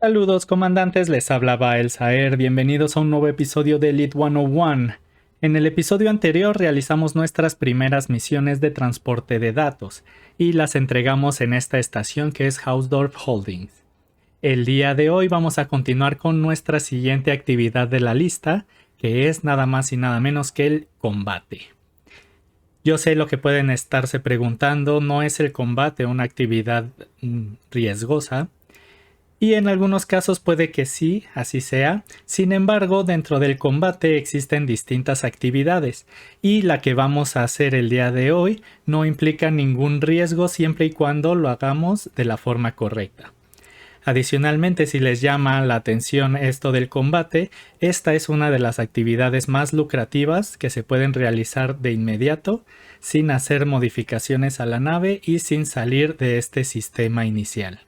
Saludos comandantes, les hablaba El Saer, bienvenidos a un nuevo episodio de Elite 101. En el episodio anterior realizamos nuestras primeras misiones de transporte de datos y las entregamos en esta estación que es Hausdorff Holdings. El día de hoy vamos a continuar con nuestra siguiente actividad de la lista, que es nada más y nada menos que el combate. Yo sé lo que pueden estarse preguntando, ¿no es el combate una actividad riesgosa? Y en algunos casos puede que sí, así sea. Sin embargo, dentro del combate existen distintas actividades y la que vamos a hacer el día de hoy no implica ningún riesgo siempre y cuando lo hagamos de la forma correcta. Adicionalmente, si les llama la atención esto del combate, esta es una de las actividades más lucrativas que se pueden realizar de inmediato sin hacer modificaciones a la nave y sin salir de este sistema inicial.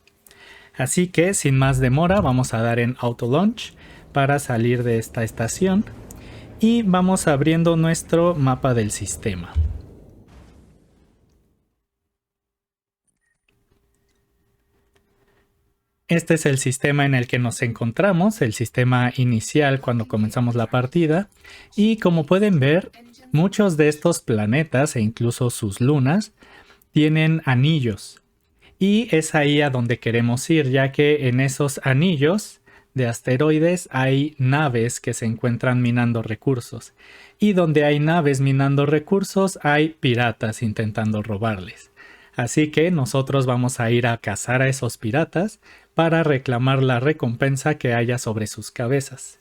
Así que sin más demora vamos a dar en Auto Launch para salir de esta estación y vamos abriendo nuestro mapa del sistema. Este es el sistema en el que nos encontramos, el sistema inicial cuando comenzamos la partida, y como pueden ver, muchos de estos planetas e incluso sus lunas tienen anillos. Y es ahí a donde queremos ir, ya que en esos anillos de asteroides hay naves que se encuentran minando recursos. Y donde hay naves minando recursos hay piratas intentando robarles. Así que nosotros vamos a ir a cazar a esos piratas para reclamar la recompensa que haya sobre sus cabezas.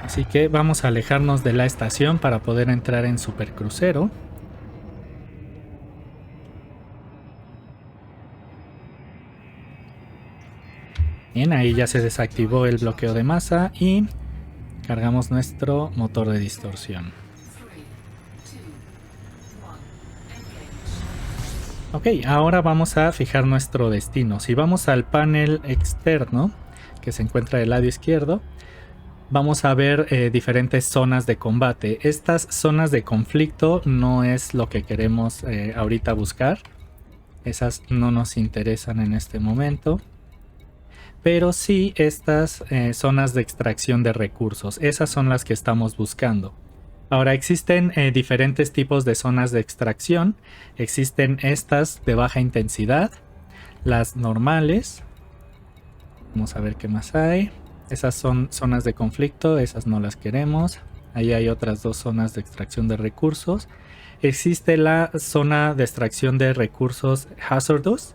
Así que vamos a alejarnos de la estación para poder entrar en supercrucero. Bien, ahí ya se desactivó el bloqueo de masa y cargamos nuestro motor de distorsión. Ok, ahora vamos a fijar nuestro destino. Si vamos al panel externo, que se encuentra del lado izquierdo, vamos a ver diferentes zonas de combate. Estas zonas de conflicto no es lo que queremos ahorita buscar. Esas no nos interesan en este momento. Pero sí estas zonas de extracción de recursos. Esas son las que estamos buscando. Ahora existen diferentes tipos de zonas de extracción. Existen estas de baja intensidad, las normales. Vamos a ver qué más hay. Esas son zonas de conflicto, esas no las queremos. Ahí hay otras dos zonas de extracción de recursos. Existe la zona de extracción de recursos hazardous.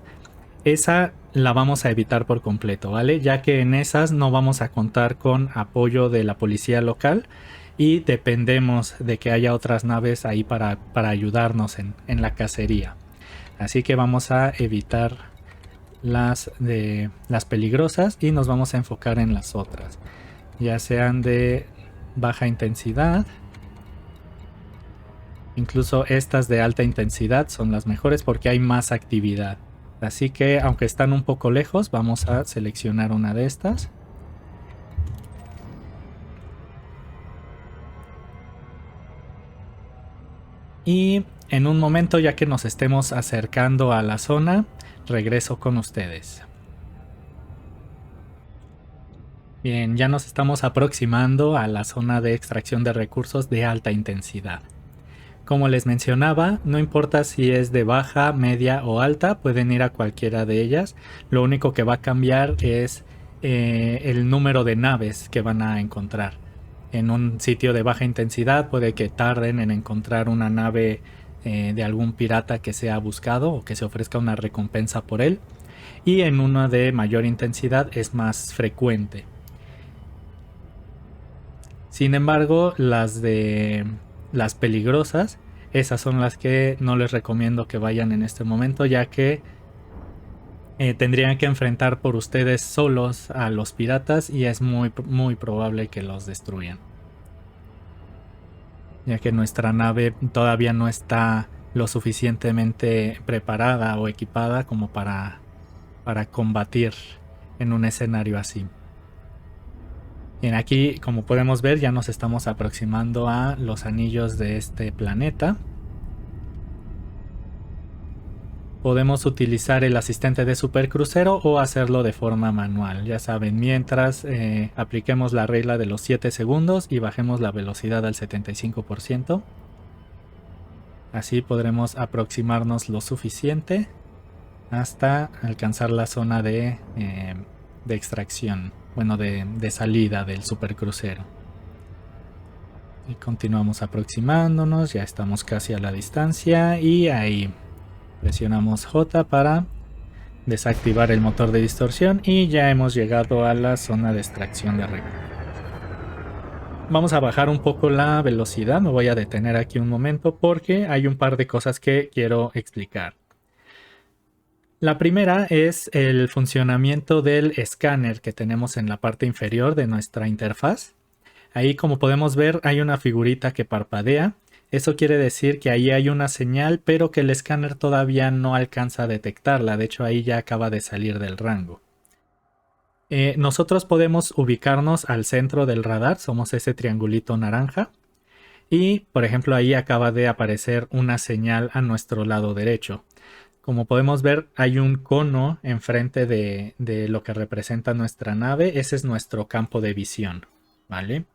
Esa la vamos a evitar por completo, ¿vale? Ya que en esas no vamos a contar con apoyo de la policía local y dependemos de que haya otras naves ahí para ayudarnos en la cacería. Así que vamos a evitar las peligrosas y nos vamos a enfocar en las otras, ya sean de baja intensidad. Incluso estas de alta intensidad son las mejores porque hay más actividad. Así que aunque están un poco lejos, vamos a seleccionar una de estas. Y en un momento, ya que nos estemos acercando a la zona, regreso con ustedes. Bien, ya nos estamos aproximando a la zona de extracción de recursos de alta intensidad. Como les mencionaba, no importa si es de baja, media o alta, pueden ir a cualquiera de ellas. Lo único que va a cambiar es el número de naves que van a encontrar. En un sitio de baja intensidad puede que tarden en encontrar una nave de algún pirata que sea buscado o que se ofrezca una recompensa por él. Y en una de mayor intensidad es más frecuente. Sin embargo, las peligrosas, esas son las que no les recomiendo que vayan en este momento, ya que tendrían que enfrentar por ustedes solos a los piratas y es muy probable que los destruyan, ya que nuestra nave todavía no está lo suficientemente preparada o equipada como para combatir en un escenario así. Bien, aquí como podemos ver ya nos estamos aproximando a los anillos de este planeta. Podemos utilizar el asistente de supercrucero o hacerlo de forma manual. Ya saben, mientras apliquemos la regla de los 7 segundos y bajemos la velocidad al 75%. Así podremos aproximarnos lo suficiente hasta alcanzar la zona de extracción, bueno, de salida del supercrucero. Y continuamos aproximándonos, ya estamos casi a la distancia y ahí presionamos J para desactivar el motor de distorsión y ya hemos llegado a la zona de extracción de recursos. Vamos a bajar un poco la velocidad, me voy a detener aquí un momento porque hay un par de cosas que quiero explicar. La primera es el funcionamiento del escáner que tenemos en la parte inferior de nuestra interfaz. Ahí, como podemos ver, hay una figurita que parpadea. Eso quiere decir que ahí hay una señal, pero que el escáner todavía no alcanza a detectarla. De hecho, ahí ya acaba de salir del rango. Nosotros podemos ubicarnos al centro del radar, somos ese triangulito naranja. Y, por ejemplo, ahí acaba de aparecer una señal a nuestro lado derecho. Como podemos ver, hay un cono enfrente de lo que representa nuestra nave. Ese es nuestro campo de visión, ¿vale?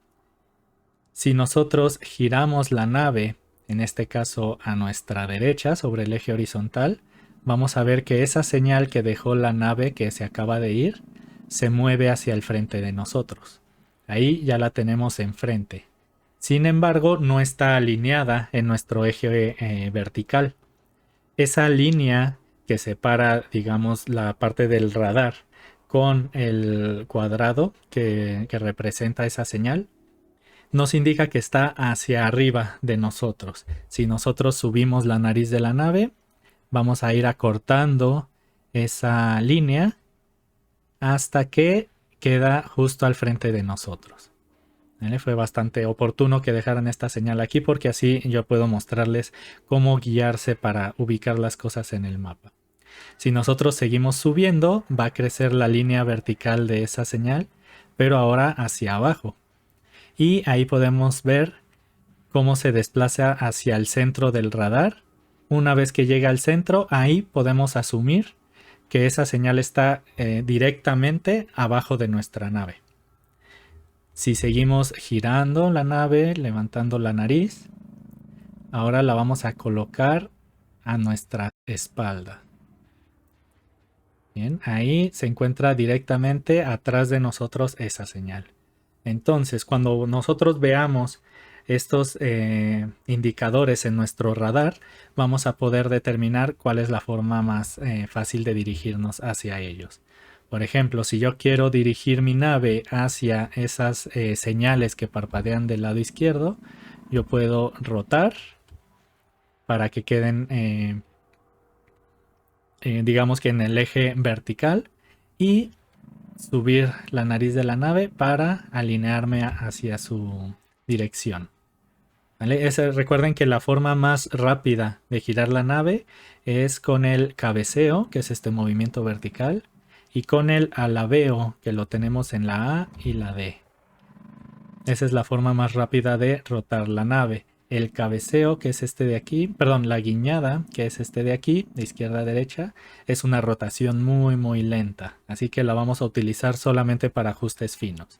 Si nosotros giramos la nave, en este caso a nuestra derecha, sobre el eje horizontal, vamos a ver que esa señal que dejó la nave que se acaba de ir, se mueve hacia el frente de nosotros. Ahí ya la tenemos enfrente. Sin embargo, no está alineada en nuestro eje vertical. Esa línea que separa, digamos, la parte del radar con el cuadrado que representa esa señal, nos indica que está hacia arriba de nosotros. Si nosotros subimos la nariz de la nave, vamos a ir acortando esa línea hasta que queda justo al frente de nosotros. ¿Vale? Fue bastante oportuno que dejaran esta señal aquí porque así yo puedo mostrarles cómo guiarse para ubicar las cosas en el mapa. Si nosotros seguimos subiendo, va a crecer la línea vertical de esa señal, pero ahora hacia abajo. Y ahí podemos ver cómo se desplaza hacia el centro del radar. Una vez que llega al centro, ahí podemos asumir que esa señal está directamente abajo de nuestra nave. Si seguimos girando la nave, levantando la nariz, ahora la vamos a colocar a nuestra espalda. Bien, ahí se encuentra directamente atrás de nosotros esa señal. Entonces, cuando nosotros veamos estos indicadores en nuestro radar, vamos a poder determinar cuál es la forma más fácil de dirigirnos hacia ellos. Por ejemplo, si yo quiero dirigir mi nave hacia esas señales que parpadean del lado izquierdo, yo puedo rotar para que queden, digamos que en el eje vertical, y subir la nariz de la nave para alinearme hacia su dirección. ¿Vale? Recuerden que la forma más rápida de girar la nave es con el cabeceo, que es este movimiento vertical, y con el alabeo, que lo tenemos en la A y la D. Esa es la forma más rápida de rotar la nave. El cabeceo, que es este de aquí, perdón, la guiñada, que es este de aquí, de izquierda a derecha, es una rotación muy muy lenta, así que la vamos a utilizar solamente para ajustes finos.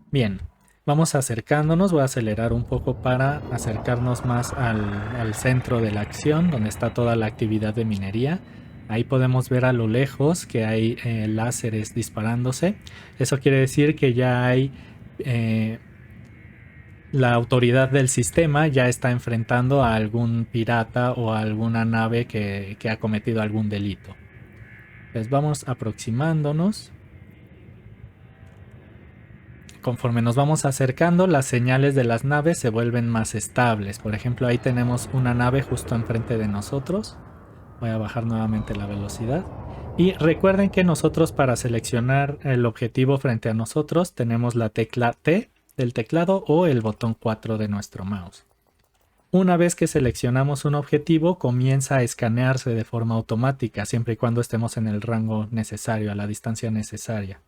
Bien, vamos acercándonos, voy a acelerar un poco para acercarnos más al centro de la acción, donde está toda la actividad de minería. Ahí podemos ver a lo lejos que hay láseres disparándose. Eso quiere decir que ya hay... la autoridad del sistema ya está enfrentando a algún pirata o a alguna nave que ha cometido algún delito. Pues vamos aproximándonos. Conforme nos vamos acercando, las señales de las naves se vuelven más estables. Por ejemplo, ahí tenemos una nave justo enfrente de nosotros. Voy a bajar nuevamente la velocidad. Y recuerden que nosotros, para seleccionar el objetivo frente a nosotros, tenemos la tecla T del teclado o el botón 4 de nuestro mouse. Una vez que seleccionamos un objetivo, comienza a escanearse de forma automática, siempre y cuando estemos en el rango necesario, a la distancia necesaria.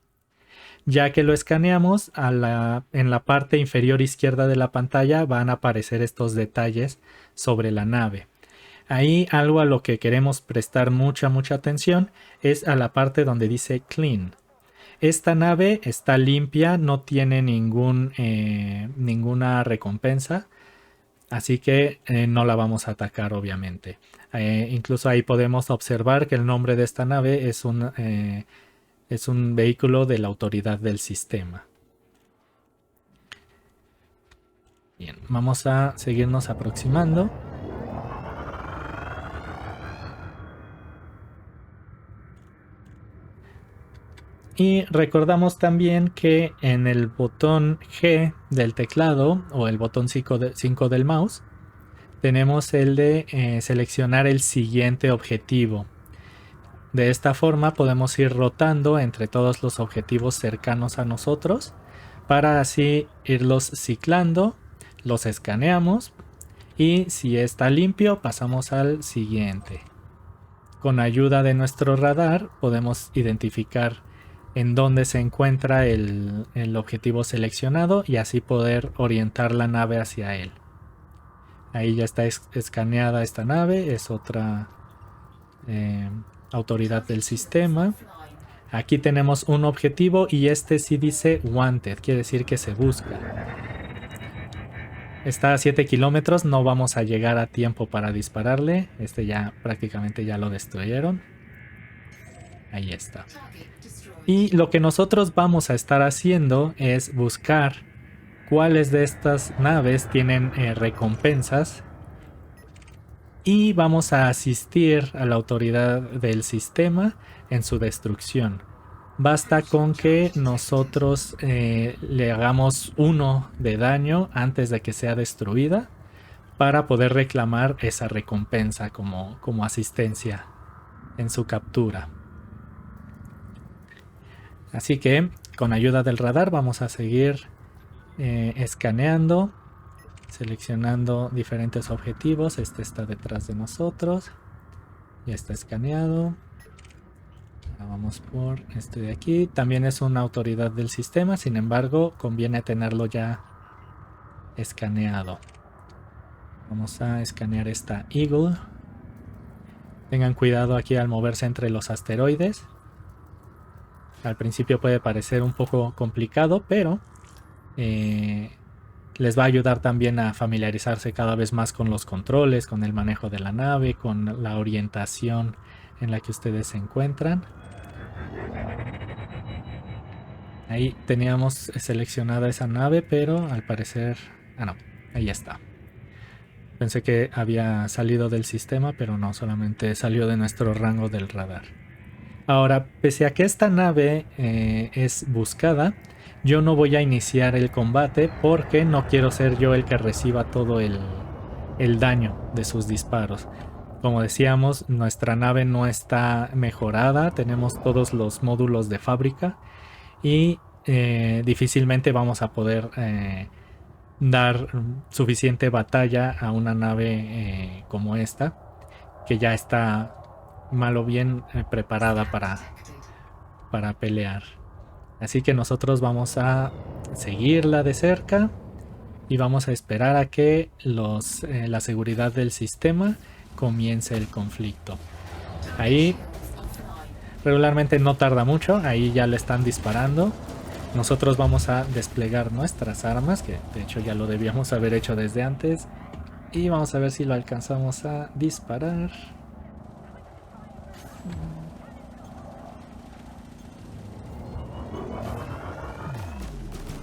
Ya que lo escaneamos, en la parte inferior izquierda de la pantalla van a aparecer estos detalles sobre la nave. Ahí algo a lo que queremos prestar mucha atención es a la parte donde dice clean. Esta nave está limpia, no tiene ninguna recompensa, así que no la vamos a atacar obviamente. Incluso ahí podemos observar que el nombre de esta nave es un vehículo de la autoridad del sistema. Bien, vamos a seguirnos aproximando. Y recordamos también que en el botón G del teclado o el botón 5 del mouse tenemos el de seleccionar el siguiente objetivo. De esta forma podemos ir rotando entre todos los objetivos cercanos a nosotros para así irlos ciclando, los escaneamos y si está limpio pasamos al siguiente. Con ayuda de nuestro radar podemos identificar en dónde se encuentra el objetivo seleccionado y así poder orientar la nave hacia él. Ahí ya está escaneada esta nave, es otra autoridad del sistema. Aquí tenemos un objetivo y este sí dice wanted, quiere decir que se busca. Está a 7 kilómetros, no vamos a llegar a tiempo para dispararle. Este ya prácticamente ya lo destruyeron. Ahí está. Y lo que nosotros vamos a estar haciendo es buscar cuáles de estas naves tienen recompensas y vamos a asistir a la autoridad del sistema en su destrucción. Basta con que nosotros le hagamos 1 de daño antes de que sea destruida para poder reclamar esa recompensa como asistencia en su captura. Así que con ayuda del radar vamos a seguir escaneando, seleccionando diferentes objetivos. Este está detrás de nosotros, ya está escaneado. Ahora vamos por este de aquí. También es una autoridad del sistema, sin embargo conviene tenerlo ya escaneado. Vamos a escanear esta Eagle. Tengan cuidado aquí al moverse entre los asteroides. Al principio puede parecer un poco complicado, pero les va a ayudar también a familiarizarse cada vez más con los controles, con el manejo de la nave, con la orientación en la que ustedes se encuentran. Ahí teníamos seleccionada esa nave, pero al parecer... Ah, no, ahí está. Pensé que había salido del sistema, pero no, solamente salió de nuestro rango del radar. Ahora, pese a que esta nave es buscada, yo no voy a iniciar el combate porque no quiero ser yo el que reciba todo el daño de sus disparos. Como decíamos, nuestra nave no está mejorada, tenemos todos los módulos de fábrica y difícilmente vamos a poder dar suficiente batalla a una nave como esta, que ya está mal o bien preparada para pelear. Así que nosotros vamos a seguirla de cerca y vamos a esperar a que la seguridad del sistema comience el conflicto. Ahí regularmente no tarda mucho, ahí ya le están disparando. Nosotros vamos a desplegar nuestras armas, que de hecho ya lo debíamos haber hecho desde antes, y vamos a ver si lo alcanzamos a disparar.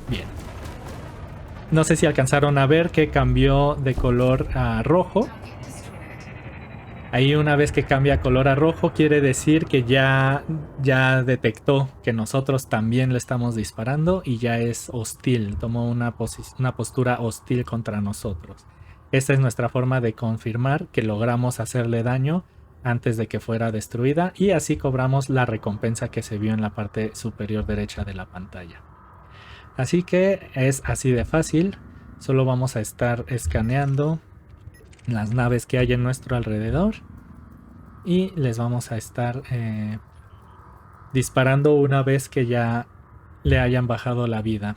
Bien. No sé si alcanzaron a ver que cambió de color a rojo. Ahí una vez que cambia color a rojo quiere decir que ya detectó que nosotros también le estamos disparando y ya es hostil, tomó una postura hostil contra nosotros. Esta es nuestra forma de confirmar que logramos hacerle daño antes de que fuera destruida y así cobramos la recompensa que se vio en la parte superior derecha de la pantalla. Así que es así de fácil, solo vamos a estar escaneando las naves que hay en nuestro alrededor y les vamos a estar disparando una vez que ya le hayan bajado la vida.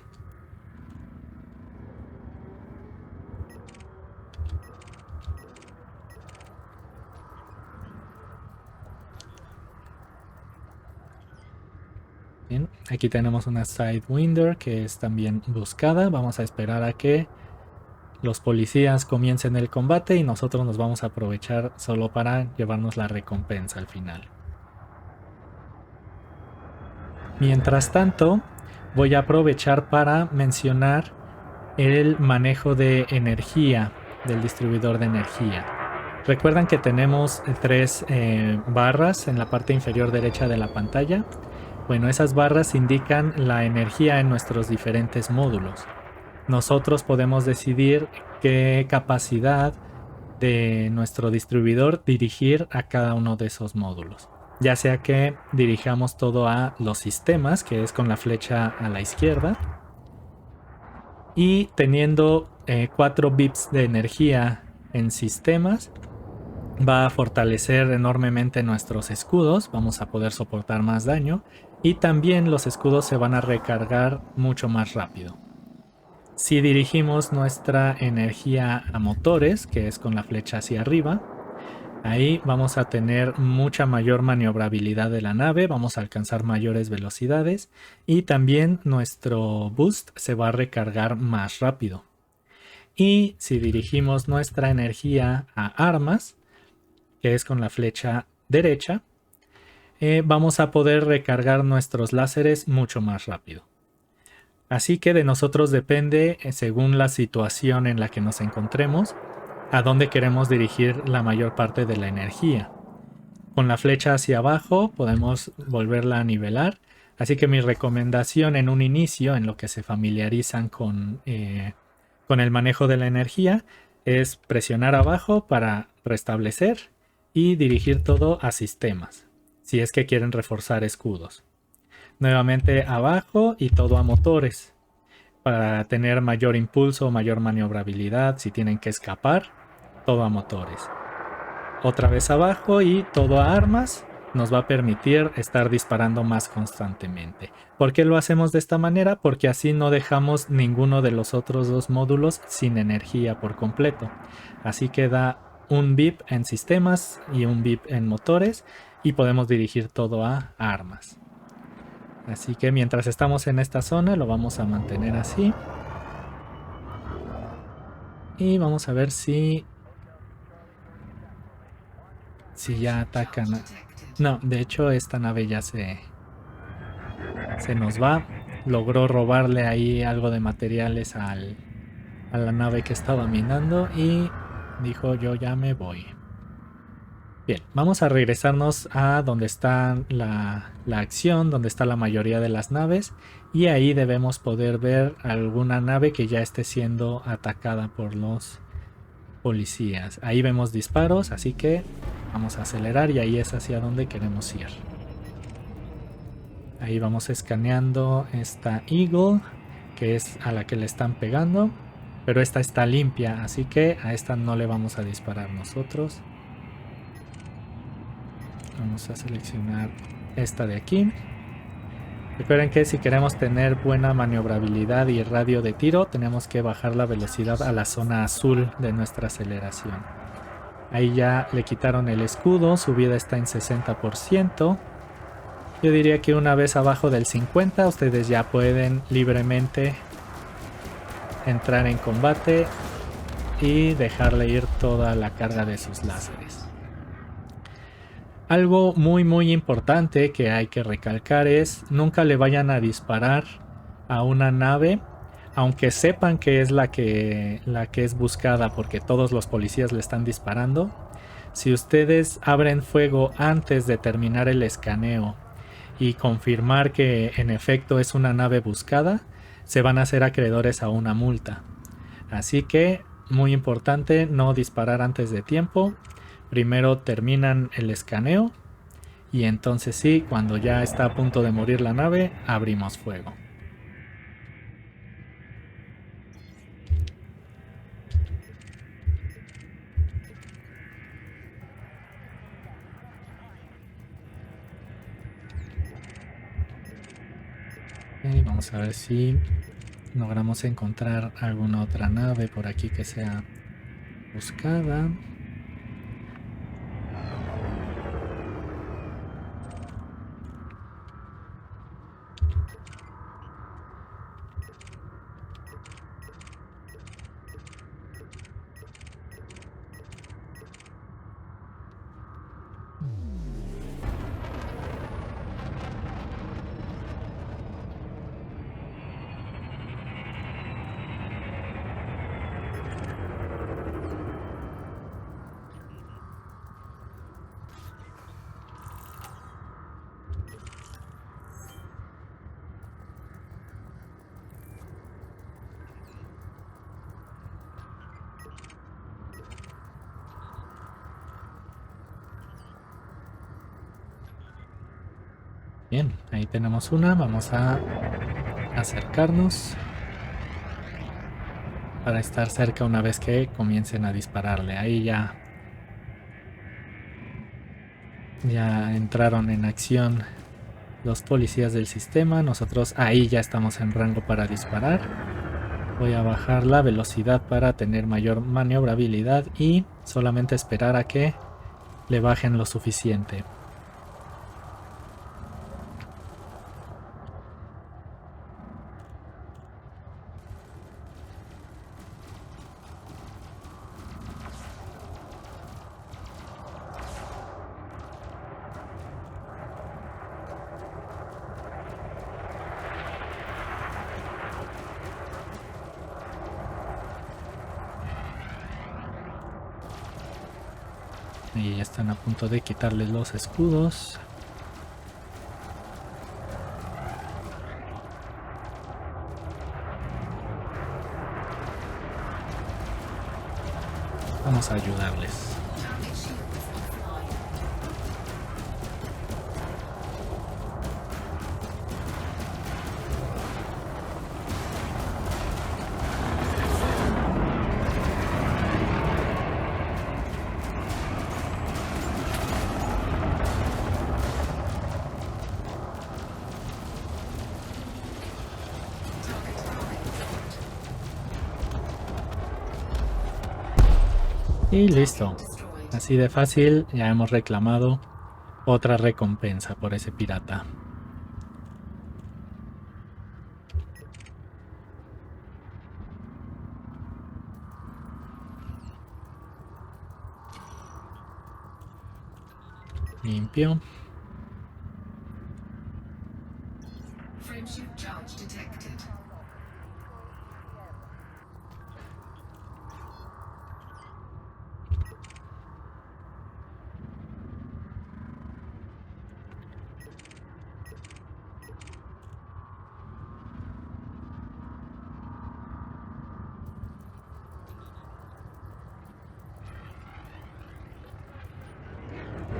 Bien, aquí tenemos una Sidewinder que es también buscada. Vamos a esperar a que los policías comiencen el combate y nosotros nos vamos a aprovechar solo para llevarnos la recompensa al final. Mientras tanto, voy a aprovechar para mencionar el manejo de energía del distribuidor de energía. Recuerdan que tenemos tres barras en la parte inferior derecha de la pantalla. Bueno, esas barras indican la energía en nuestros diferentes módulos. Nosotros podemos decidir qué capacidad de nuestro distribuidor dirigir a cada uno de esos módulos. Ya sea que dirijamos todo a los sistemas, que es con la flecha a la izquierda, y teniendo 4 bits de energía en sistemas, va a fortalecer enormemente nuestros escudos, vamos a poder soportar más daño y también los escudos se van a recargar mucho más rápido. Si dirigimos nuestra energía a motores, que es con la flecha hacia arriba, ahí vamos a tener mucha mayor maniobrabilidad de la nave, vamos a alcanzar mayores velocidades y también nuestro boost se va a recargar más rápido. Y si dirigimos nuestra energía a armas, que es con la flecha derecha, vamos a poder recargar nuestros láseres mucho más rápido. Así que de nosotros depende, según la situación en la que nos encontremos, a dónde queremos dirigir la mayor parte de la energía. Con la flecha hacia abajo podemos volverla a nivelar. Así que mi recomendación en un inicio, en lo que se familiarizan con el manejo de la energía, es presionar abajo para restablecer y dirigir todo a sistemas, si es que quieren reforzar escudos. Nuevamente abajo y todo a motores, para tener mayor impulso, mayor maniobrabilidad, si tienen que escapar, todo a motores. Otra vez abajo y todo a armas, nos va a permitir estar disparando más constantemente. ¿Por qué lo hacemos de esta manera? Porque así no dejamos ninguno de los otros dos módulos sin energía por completo. Así que da un VIP en sistemas y un VIP en motores y podemos dirigir todo a armas. Así que mientras estamos en esta zona lo vamos a mantener así. Y vamos a ver si ya atacan. No, de hecho esta nave ya se nos va. Logró robarle ahí algo de materiales a la nave que estaba minando y dijo yo ya me voy. Bien, vamos a regresarnos a donde está la acción, donde está la mayoría de las naves y ahí debemos poder ver alguna nave que ya esté siendo atacada por los policías. Ahí vemos disparos, así que vamos a acelerar y ahí es hacia donde queremos ir. Ahí vamos escaneando esta Eagle, que es a la que le están pegando, pero esta está limpia, así que a esta no le vamos a disparar nosotros. Vamos a seleccionar esta de aquí. Recuerden que si queremos tener buena maniobrabilidad y radio de tiro, tenemos que bajar la velocidad a la zona azul de nuestra aceleración. Ahí ya le quitaron el escudo, su vida está en 60%. Yo diría que una vez abajo del 50, ustedes ya pueden libremente entrar en combate y dejarle ir toda la carga de sus láseres. Algo muy importante que hay que recalcar es nunca le vayan a disparar a una nave aunque sepan que es la que es buscada porque todos los policías le están disparando. Si ustedes abren fuego antes de terminar el escaneo y confirmar que en efecto es una nave buscada, se van a hacer acreedores a una multa. Así que muy importante no disparar antes de tiempo. Primero terminan el escaneo y entonces sí, cuando ya está a punto de morir la nave, abrimos fuego. Okay, vamos a ver si logramos encontrar alguna otra nave por aquí que sea buscada. Bien, ahí tenemos una. Vamos a acercarnos para estar cerca una vez que comiencen a dispararle. Ahí ya entraron en acción los policías del sistema. Nosotros ahí ya estamos en rango para disparar. Voy a bajar la velocidad para tener mayor maniobrabilidad y solamente esperar a que le bajen lo suficiente. Y ya están a punto de quitarles los escudos. Vamos a ayudarles. Y listo. Así de fácil ya hemos reclamado otra recompensa por ese pirata. Limpio. Friendship charge detected.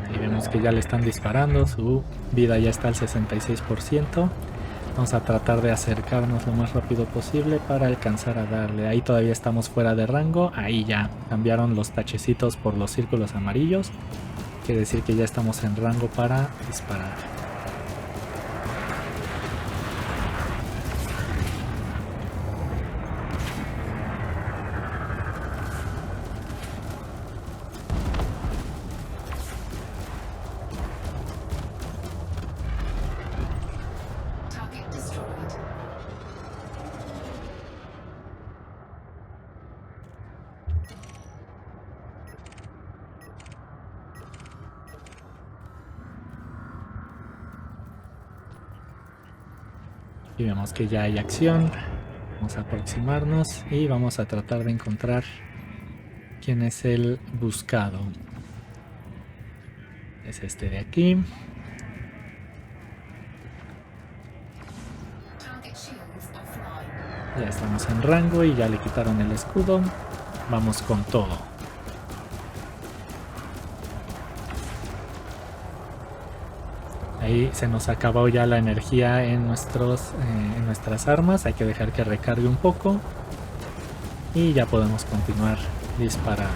Ahí vemos que ya le están disparando. Su vida ya está al 66%. Vamos a tratar de acercarnos lo más rápido posible para alcanzar a darle. Ahí todavía estamos fuera de rango. Ahí ya cambiaron los tachecitos por los círculos amarillos. Quiere decir que ya estamos en rango para disparar. Target destroyed. Y vemos que ya hay acción. Vamos a aproximarnos y vamos a tratar de encontrar quién es el buscado. Es este de aquí. Target shields offline. Ya estamos en rango y ya le quitaron el escudo. Vamos con todo. Ahí se nos acabó ya la energía en nuestras armas. Hay que dejar que recargue un poco. Y ya podemos continuar disparando.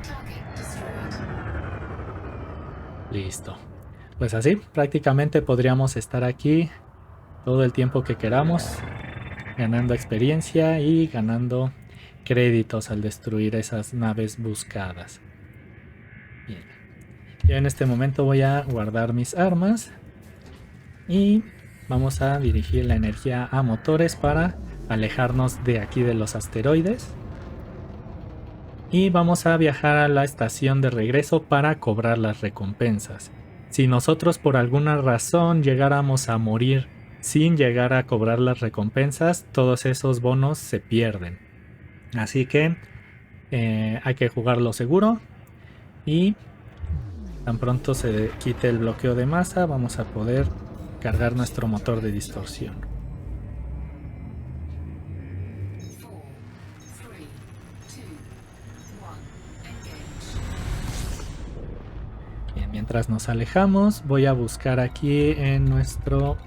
Target destroyed. Listo. Pues así, prácticamente podríamos estar aquí todo el tiempo que queramos, ganando experiencia y ganando créditos al destruir esas naves buscadas. Bien. Yo en este momento voy a guardar mis armas y vamos a dirigir la energía a motores para alejarnos de aquí de los asteroides. y vamos a viajar a la estación de regreso para cobrar las recompensas. Si nosotros por alguna razón llegáramos a morir sin llegar a cobrar las recompensas, todos esos bonos se pierden. Así que hay que jugarlo seguro y tan pronto se quite el bloqueo de masa vamos a poder cargar nuestro motor de distorsión. 4, 3, 2, 1. Engage. Bien, mientras nos alejamos voy a buscar aquí en nuestro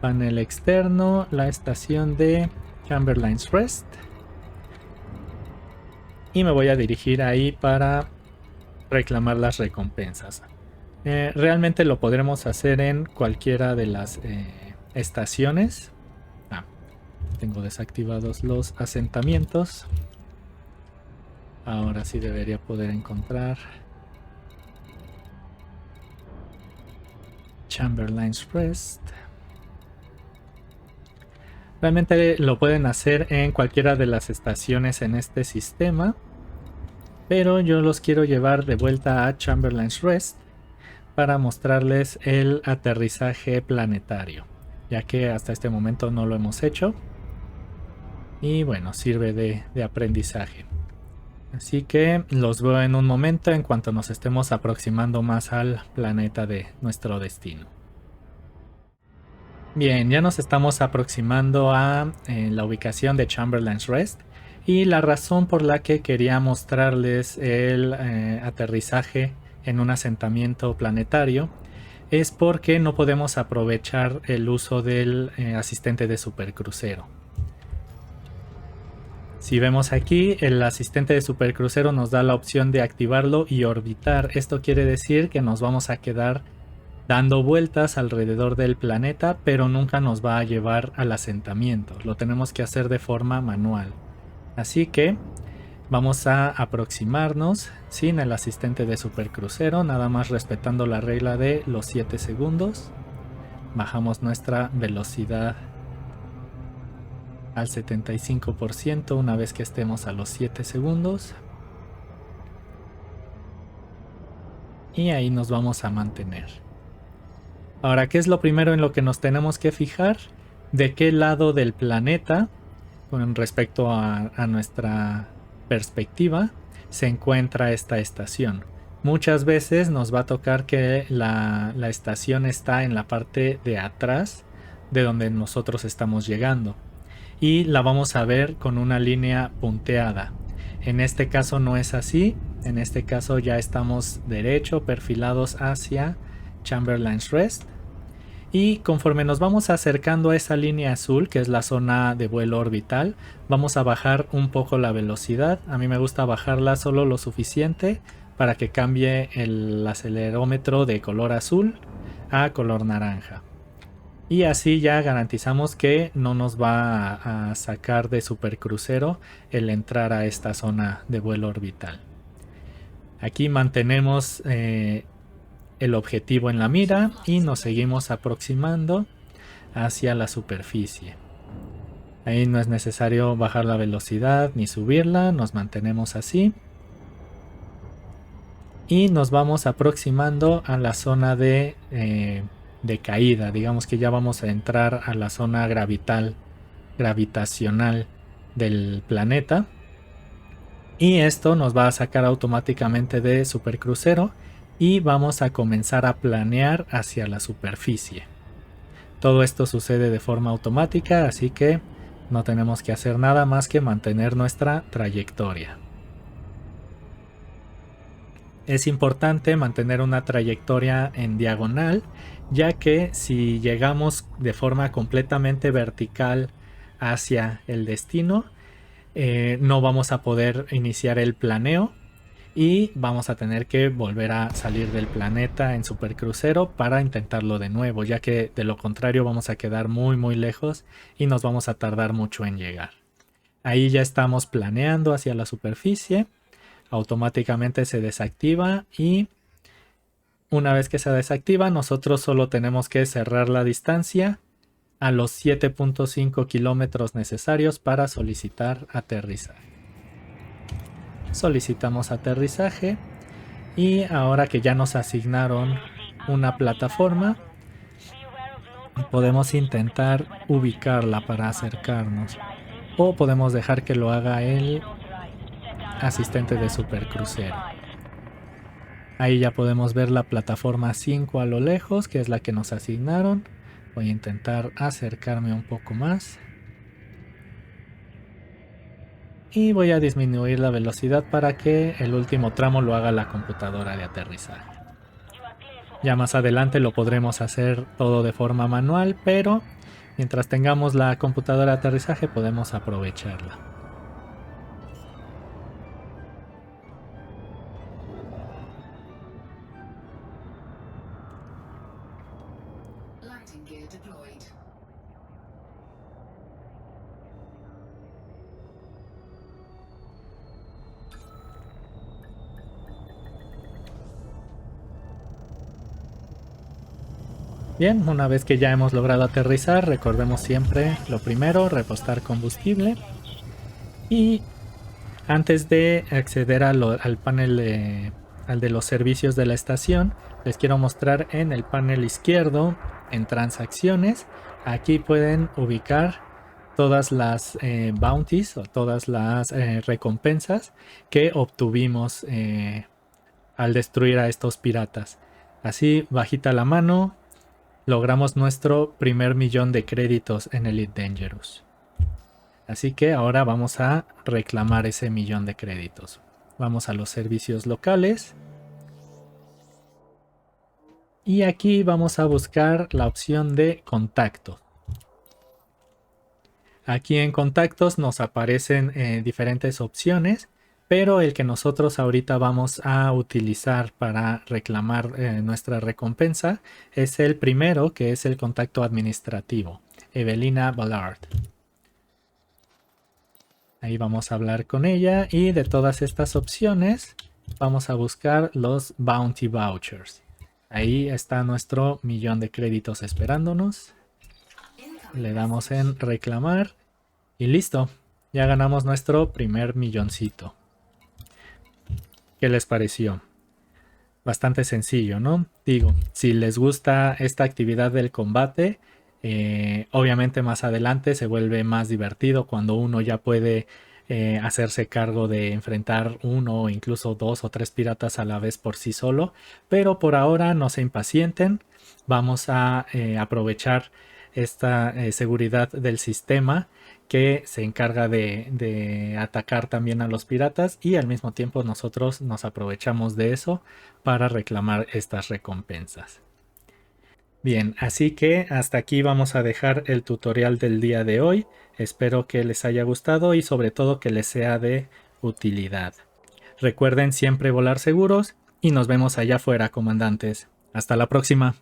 panel externo la estación de Chamberlain's Rest y me voy a dirigir ahí para reclamar las recompensas. Realmente lo podremos hacer en cualquiera de las estaciones. Tengo desactivados los asentamientos. Ahora sí debería poder encontrar Chamberlain's Rest. Realmente lo pueden hacer en cualquiera de las estaciones en este sistema, pero yo los quiero llevar de vuelta a Chamberlain's Rest para mostrarles el aterrizaje planetario, ya que hasta este momento no lo hemos hecho. Y bueno, sirve de aprendizaje. Así que los veo en un momento en cuanto nos estemos aproximando más al planeta de nuestro destino. Bien, ya nos estamos aproximando a la ubicación de Chamberlain's Rest. Y la razón por la que quería mostrarles el aterrizaje en un asentamiento planetario es porque no podemos aprovechar el uso del asistente de supercrucero. Si vemos aquí, el asistente de supercrucero nos da la opción de activarlo y orbitar. Esto quiere decir que nos vamos a quedar dando vueltas alrededor del planeta, pero nunca nos va a llevar al asentamiento. Lo tenemos que hacer de forma manual. Así que vamos a aproximarnos sin el asistente de supercrucero, nada más respetando la regla de los 7 segundos. Bajamos nuestra velocidad al 75% una vez que estemos a los 7 segundos. Y ahí nos vamos a mantener. Ahora, ¿qué es lo primero en lo que nos tenemos que fijar? ¿De qué lado del planeta, con respecto a nuestra perspectiva, se encuentra esta estación? Muchas veces nos va a tocar que la estación está en la parte de atrás de donde nosotros estamos llegando. Y la vamos a ver con una línea punteada. En este caso no es así. En este caso ya estamos derecho, perfilados hacia Chamberlain's Rest. Y conforme nos vamos acercando a esa línea azul, que es la zona de vuelo orbital, vamos a bajar un poco la velocidad. A mí me gusta bajarla solo lo suficiente para que cambie el acelerómetro de color azul a color naranja. Y así ya garantizamos que no nos va a sacar de supercrucero el entrar a esta zona de vuelo orbital. Aquí mantenemos el objetivo en la mira y nos seguimos aproximando hacia la superficie. Ahí no es necesario bajar la velocidad ni subirla, nos mantenemos así. Y nos vamos aproximando a la zona de caída. Digamos que ya vamos a entrar a la zona gravitacional del planeta. Y esto nos va a sacar automáticamente de supercrucero y vamos a comenzar a planear hacia la superficie. Todo esto sucede de forma automática, así que no tenemos que hacer nada más que mantener nuestra trayectoria. Es importante mantener una trayectoria en diagonal, ya que si llegamos de forma completamente vertical hacia el destino, no vamos a poder iniciar el planeo y vamos a tener que volver a salir del planeta en supercrucero para intentarlo de nuevo, ya que de lo contrario vamos a quedar muy lejos y nos vamos a tardar mucho en llegar. Ahí ya estamos planeando hacia la superficie. Automáticamente se desactiva y una vez que se desactiva nosotros solo tenemos que cerrar la distancia a los 7.5 kilómetros necesarios para solicitar aterrizaje. Solicitamos aterrizaje. Y ahora que ya nos asignaron una plataforma, podemos intentar ubicarla para acercarnos. O podemos dejar que lo haga el asistente de supercrucero. Ahí ya podemos ver la plataforma 5 a lo lejos, que es la que nos asignaron. Voy a intentar acercarme un poco más. Y voy a disminuir la velocidad para que el último tramo lo haga la computadora de aterrizaje. Ya más adelante lo podremos hacer todo de forma manual, pero mientras tengamos la computadora de aterrizaje podemos aprovecharla. Landing gear deployed. Bien, una vez que ya hemos logrado aterrizar, recordemos siempre lo primero, repostar combustible. Y antes de acceder al panel al de los servicios de la estación, les quiero mostrar en el panel izquierdo, en transacciones, aquí pueden ubicar todas las bounties o todas las recompensas que obtuvimos al destruir a estos piratas. Así, bajita la mano, logramos nuestro primer 1.000.000 de créditos en Elite Dangerous. Así que ahora vamos a reclamar ese 1.000.000 de créditos. Vamos a los servicios locales. Y aquí vamos a buscar la opción de contacto. Aquí en contactos nos aparecen diferentes opciones, pero el que nosotros ahorita vamos a utilizar para reclamar nuestra recompensa es el primero, que es el contacto administrativo, Evelina Ballard. Ahí vamos a hablar con ella y de todas estas opciones vamos a buscar los Bounty Vouchers. Ahí está nuestro 1.000.000 de créditos esperándonos. Le damos en reclamar y listo. Ya ganamos nuestro primer 1.000.000cito. ¿Qué les pareció? Bastante sencillo, ¿no? Digo, si les gusta esta actividad del combate, obviamente más adelante se vuelve más divertido cuando uno ya puede hacerse cargo de enfrentar uno o incluso 2 o 3 piratas a la vez por sí solo. Pero por ahora no se impacienten. Vamos a aprovechar esta seguridad del sistema que se encarga de atacar también a los piratas, y al mismo tiempo nosotros nos aprovechamos de eso para reclamar estas recompensas. Bien, así que hasta aquí vamos a dejar el tutorial del día de hoy. Espero que les haya gustado y sobre todo que les sea de utilidad. Recuerden siempre volar seguros y nos vemos allá afuera, comandantes. Hasta la próxima.